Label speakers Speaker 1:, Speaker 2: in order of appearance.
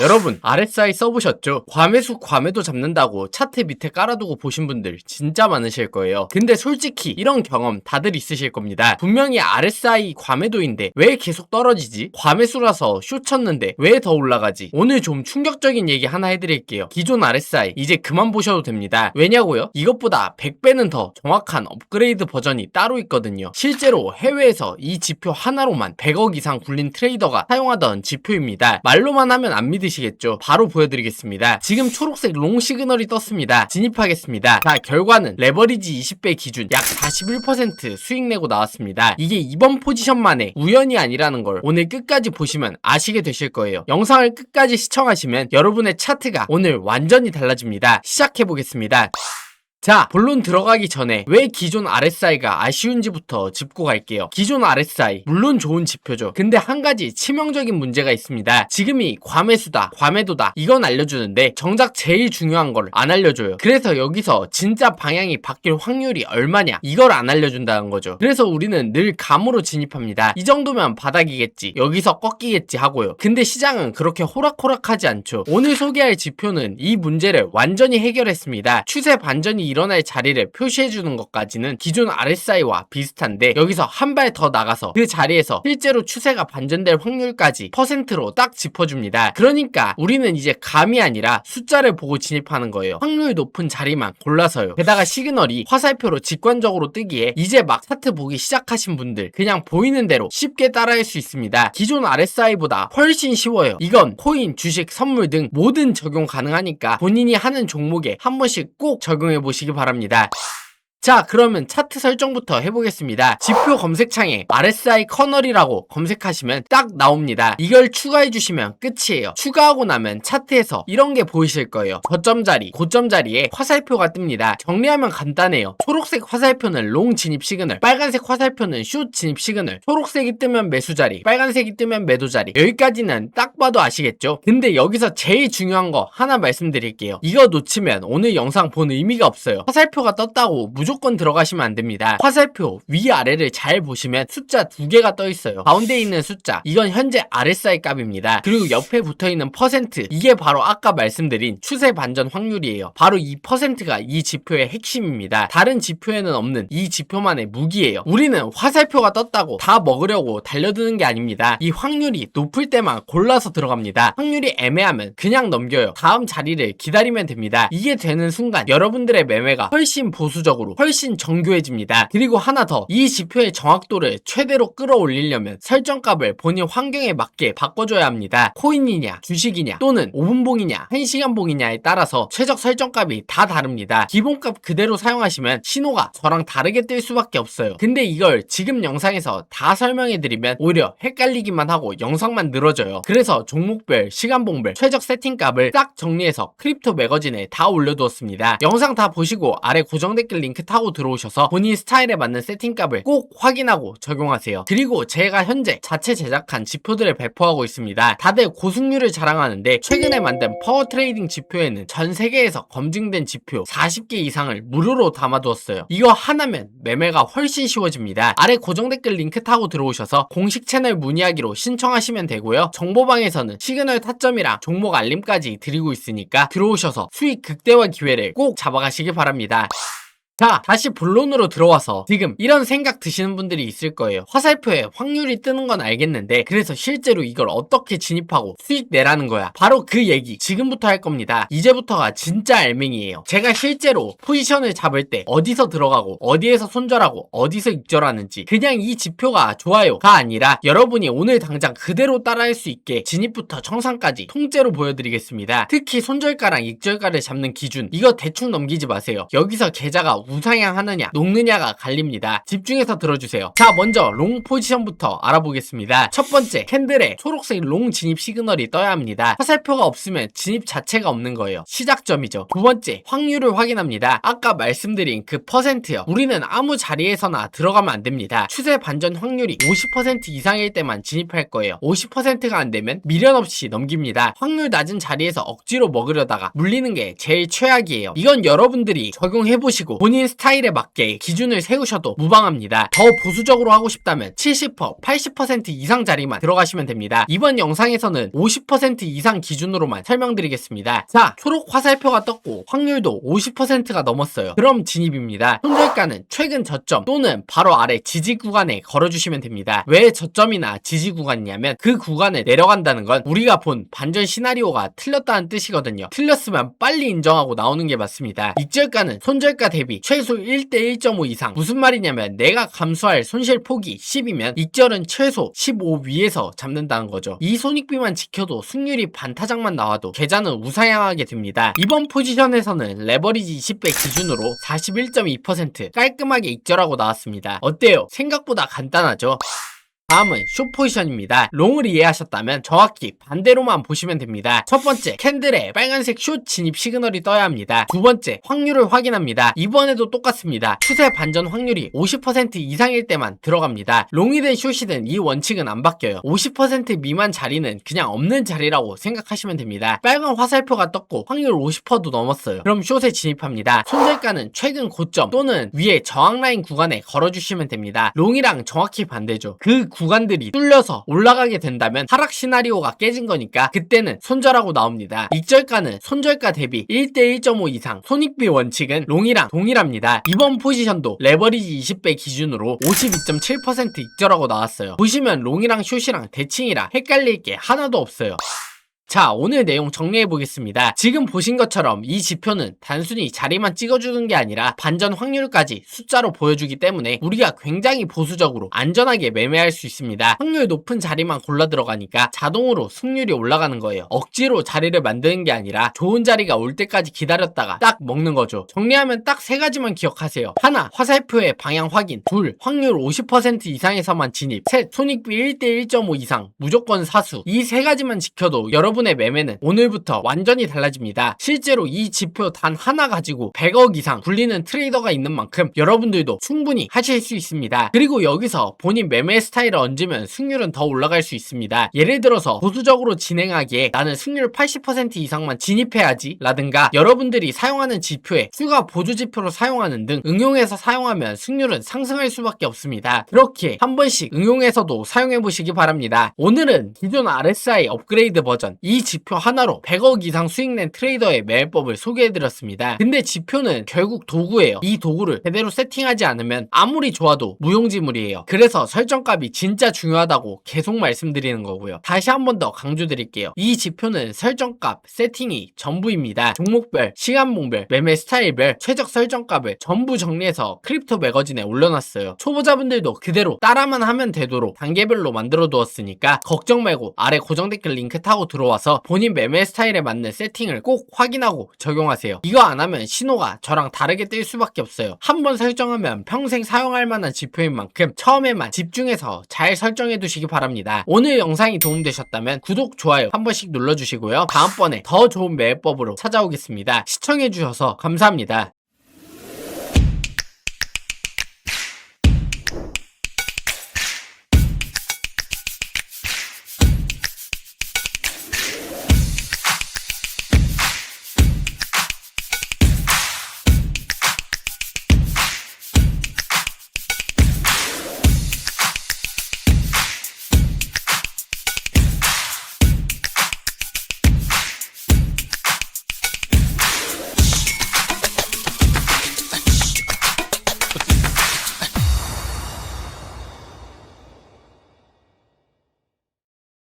Speaker 1: 여러분 RSI 써보셨죠? 과매수 과매도 잡는다고 차트 밑에 깔아두고 보신 분들 진짜 많으실 거예요. 근데 솔직히 이런 경험 다들 있으실 겁니다. 분명히 RSI 과매도인데 왜 계속 떨어지지? 과매수라서 쇼 쳤는데 왜 더 올라가지? 오늘 좀 충격적인 얘기 하나 해드릴게요. 기존 RSI 이제 그만 보셔도 됩니다. 왜냐고요? 이것보다 100배는 더 정확한 업그레이드 버전이 따로 있거든요. 실제로 해외에서 이 지표 하나로만 100억 이상 굴린 트레이더가 사용하던 지표입니다. 말로만 하면 안 믿으시겠죠? 바로 보여드리겠습니다. 지금 초록색 롱 시그널이 떴습니다. 진입하겠습니다. 자, 결과는 레버리지 20배 기준 약 41% 수익 내고 나왔습니다. 이게 이번 포지션만의 우연이 아니라는 걸 오늘 끝까지 보시면 아시게 되실 거예요. 영상을 끝까지 시청하시면 여러분의 차트가 오늘 완전히 달라집니다. 시작해보겠습니다. 자, 본론 들어가기 전에 왜 기존 RSI가 아쉬운지부터 짚고 갈게요. 기존 RSI 물론 좋은 지표죠. 근데 한 가지 치명적인 문제가 있습니다. 지금이 과매수다, 과매도다 이건 알려주는데 정작 제일 중요한 걸 안 알려줘요. 그래서 여기서 진짜 방향이 바뀔 확률이 얼마냐 이걸 안 알려준다는 거죠. 그래서 우리는 늘 감으로 진입합니다. 이 정도면 바닥이겠지, 여기서 꺾이겠지 하고요. 근데 시장은 그렇게 호락호락하지 않죠. 오늘 소개할 지표는 이 문제를 완전히 해결했습니다. 추세 반전이 일어날 자리를 표시해주는 것까지는 기존 RSI와 비슷한데 여기서 한 발 더 나가서 그 자리에서 실제로 추세가 반전될 확률까지 퍼센트로 딱 짚어줍니다. 그러니까 우리는 이제 감이 아니라 숫자를 보고 진입하는 거예요. 확률 높은 자리만 골라서요. 게다가 시그널이 화살표로 직관적으로 뜨기에 이제 막 차트 보기 시작하신 분들 그냥 보이는 대로 쉽게 따라할 수 있습니다. 기존 RSI보다 훨씬 쉬워요. 이건 코인, 주식, 선물 등 모든 적용 가능하니까 본인이 하는 종목에 한 번씩 꼭 적용해 보시기 바랍니다. 자, 그러면 차트 설정부터 해보겠습니다. 지표 검색창에 RSI 커널이라고 검색하시면 딱 나옵니다. 이걸 추가해주시면 끝이에요. 추가하고 나면 차트에서 이런 게 보이실 거예요. 저점 자리, 고점 자리에 화살표가 뜹니다. 정리하면 간단해요. 초록색 화살표는 롱 진입 시그널, 빨간색 화살표는 숏 진입 시그널, 초록색이 뜨면 매수 자리, 빨간색이 뜨면 매도 자리. 여기까지는 딱 봐도 아시겠죠? 근데 여기서 제일 중요한 거 하나 말씀드릴게요. 이거 놓치면 오늘 영상 본 의미가 없어요. 화살표가 떴다고 무조건 들어가시면 안 됩니다. 화살표 위아래를 잘 보시면 숫자 2개가 떠 있어요. 가운데 있는 숫자, 이건 현재 RSI 값입니다. 그리고 옆에 붙어있는 퍼센트, 이게 바로 아까 말씀드린 추세 반전 확률이에요. 바로 이 퍼센트가 이 지표의 핵심입니다. 다른 지표에는 없는 이 지표만의 무기예요. 우리는 화살표가 떴다고 다 먹으려고 달려드는 게 아닙니다. 이 확률이 높을 때만 골라서 들어갑니다. 확률이 애매하면 그냥 넘겨요. 다음 자리를 기다리면 됩니다. 이게 되는 순간 여러분들의 매매가 훨씬 보수적으로 훨씬 정교해집니다. 그리고 하나 더, 이 지표의 정확도를 최대로 끌어올리려면 설정값을 본인 환경에 맞게 바꿔줘야 합니다. 코인이냐, 주식이냐, 또는 5분봉이냐, 1시간봉이냐에 따라서 최적 설정값이 다 다릅니다. 기본값 그대로 사용하시면 신호가 저랑 다르게 뜰 수밖에 없어요. 근데 이걸 지금 영상에서 다 설명해드리면 오히려 헷갈리기만 하고 영상만 늘어져요. 그래서 종목별, 시간봉별 최적 세팅값을 딱 정리해서 크립토 매거진에 다 올려두었습니다. 영상 다 보시고 아래 고정 댓글 링크 타고 들어오셔서 본인 스타일에 맞는 세팅값을 꼭 확인하고 적용하세요. 그리고 제가 현재 자체 제작한 지표들을 배포하고 있습니다. 다들 고승률을 자랑하는데 최근에 만든 파워 트레이딩 지표에는 전 세계에서 검증된 지표 40개 이상을 무료로 담아두었어요. 이거 하나면 매매가 훨씬 쉬워집니다. 아래 고정 댓글 링크 타고 들어오셔서 공식 채널 문의하기로 신청하시면 되고요. 정보방에서는 시그널 타점이랑 종목 알림까지 드리고 있으니까 들어오셔서 수익 극대화 기회를 꼭 잡아가시기 바랍니다. 자, 다시 본론으로 들어와서 지금 이런 생각 드시는 분들이 있을 거예요. 화살표에 확률이 뜨는 건 알겠는데 그래서 실제로 이걸 어떻게 진입하고 수익 내라는 거야. 바로 그 얘기 지금부터 할 겁니다. 이제부터가 진짜 알맹이에요. 제가 실제로 포지션을 잡을 때 어디서 들어가고 어디에서 손절하고 어디서 익절하는지 그냥 이 지표가 좋아요가 아니라 여러분이 오늘 당장 그대로 따라할 수 있게 진입부터 청산까지 통째로 보여드리겠습니다. 특히 손절가랑 익절가를 잡는 기준, 이거 대충 넘기지 마세요. 여기서 계좌가 우상향하느냐 녹느냐가 갈립니다. 집중해서 들어주세요. 자, 먼저 롱 포지션부터 알아보겠습니다. 첫 번째, 캔들에 초록색 롱 진입 시그널이 떠야 합니다. 화살표가 없으면 진입 자체가 없는 거예요. 시작점이죠. 두 번째, 확률을 확인합니다. 아까 말씀드린 그 퍼센트요. 우리는 아무 자리에서나 들어가면 안 됩니다. 추세 반전 확률이 50% 이상일 때만 진입할 거예요. 50%가 안 되면 미련 없이 넘깁니다. 확률 낮은 자리에서 억지로 먹으려다가 물리는 게 제일 최악이에요. 이건 여러분들이 적용해보시고 본인 본인 스타일에 맞게 기준을 세우셔도 무방합니다. 더 보수적으로 하고 싶다면 70%, 80% 이상 자리만 들어가시면 됩니다. 이번 영상에서는 50% 이상 기준으로만 설명드리겠습니다. 자, 초록 화살표가 떴고 확률도 50%가 넘었어요. 그럼 진입입니다. 손절가는 최근 저점 또는 바로 아래 지지 구간에 걸어주시면 됩니다. 왜 저점이나 지지 구간이냐면 그 구간을 내려간다는 건 우리가 본 반전 시나리오가 틀렸다는 뜻이거든요. 틀렸으면 빨리 인정하고 나오는 게 맞습니다. 익절가는 손절가 대비 최소 1대 1.5 이상. 무슨 말이냐면 내가 감수할 손실 폭이 10이면 익절은 최소 15 위에서 잡는다는 거죠. 이 손익비만 지켜도 승률이 반타작만 나와도 계좌는 우상향하게 됩니다. 이번 포지션에서는 레버리지 20배 기준으로 41.2% 깔끔하게 익절하고 나왔습니다. 어때요? 생각보다 간단하죠? 다음은 숏 포지션입니다. 롱을 이해하셨다면 정확히 반대로만 보시면 됩니다. 첫 번째, 캔들에 빨간색 숏 진입 시그널이 떠야 합니다. 두 번째, 확률을 확인합니다. 이번에도 똑같습니다. 추세 반전 확률이 50% 이상일 때만 들어갑니다. 롱이든 숏이든 이 원칙은 안 바뀌어요. 50% 미만 자리는 그냥 없는 자리라고 생각하시면 됩니다. 빨간 화살표가 떴고 확률 50%도 넘었어요. 그럼 숏에 진입합니다. 손절가는 최근 고점 또는 위에 저항 라인 구간에 걸어주시면 됩니다. 롱이랑 정확히 반대죠. 그 구간들이 뚫려서 올라가게 된다면 하락 시나리오가 깨진 거니까 그때는 손절하고 나옵니다. 익절가는 손절가 대비 1대 1.5 이상. 손익비 원칙은 롱이랑 동일합니다. 이번 포지션도 레버리지 20배 기준으로 52.7% 익절하고 나왔어요. 보시면 롱이랑 숏이랑 대칭이라 헷갈릴 게 하나도 없어요. 자, 오늘 내용 정리해 보겠습니다. 지금 보신 것처럼 이 지표는 단순히 자리만 찍어주는 게 아니라 반전 확률까지 숫자로 보여주기 때문에 우리가 굉장히 보수적으로 안전하게 매매할 수 있습니다. 확률 높은 자리만 골라 들어가니까 자동으로 승률이 올라가는 거예요. 억지로 자리를 만드는 게 아니라 좋은 자리가 올 때까지 기다렸다가 딱 먹는 거죠. 정리하면 딱 세 가지만 기억하세요. 하나, 화살표의 방향 확인. 둘, 확률 50% 이상에서만 진입. 셋, 손익비 1대 1.5 이상 무조건 사수. 이 세 가지만 지켜도 여러분의 매매는 오늘부터 완전히 달라집니다. 실제로 이 지표 단 하나 가지고 100억 이상 굴리는 트레이더가 있는 만큼 여러분들도 충분히 하실 수 있습니다. 그리고 여기서 본인 매매 스타일을 얹으면 승률은 더 올라갈 수 있습니다. 예를 들어서 보수적으로 진행하기에 나는 승률 80% 이상만 진입해야지 라든가 여러분들이 사용하는 지표에 추가 보조 지표로 사용하는 등 응용해서 사용하면 승률은 상승할 수밖에 없습니다. 그렇게 한 번씩 응용해서도 사용해 보시기 바랍니다. 오늘은 기존 RSI 업그레이드 버전 이 지표 하나로 100억 이상 수익 낸 트레이더의 매매법을 소개해드렸습니다. 근데 지표는 결국 도구예요. 이 도구를 제대로 세팅하지 않으면 아무리 좋아도 무용지물이에요. 그래서 설정값이 진짜 중요하다고 계속 말씀드리는 거고요. 다시 한 번 더 강조드릴게요. 이 지표는 설정값, 세팅이 전부입니다. 종목별, 시간봉별, 매매 스타일별 최적 설정값을 전부 정리해서 크립토 매거진에 올려놨어요. 초보자분들도 그대로 따라만 하면 되도록 단계별로 만들어 두었으니까 걱정 말고 아래 고정 댓글 링크 타고 들어와서 본인 매매 스타일에 맞는 세팅을 꼭 확인하고 적용하세요. 이거 안 하면 신호가 저랑 다르게 뜰 수밖에 없어요. 한번 설정하면 평생 사용할 만한 지표인 만큼 처음에만 집중해서 잘 설정해 두시기 바랍니다. 오늘 영상이 도움되셨다면 구독, 좋아요 한 번씩 눌러주시고요. 다음번에 더 좋은 매매법으로 찾아오겠습니다. 시청해 주셔서 감사합니다.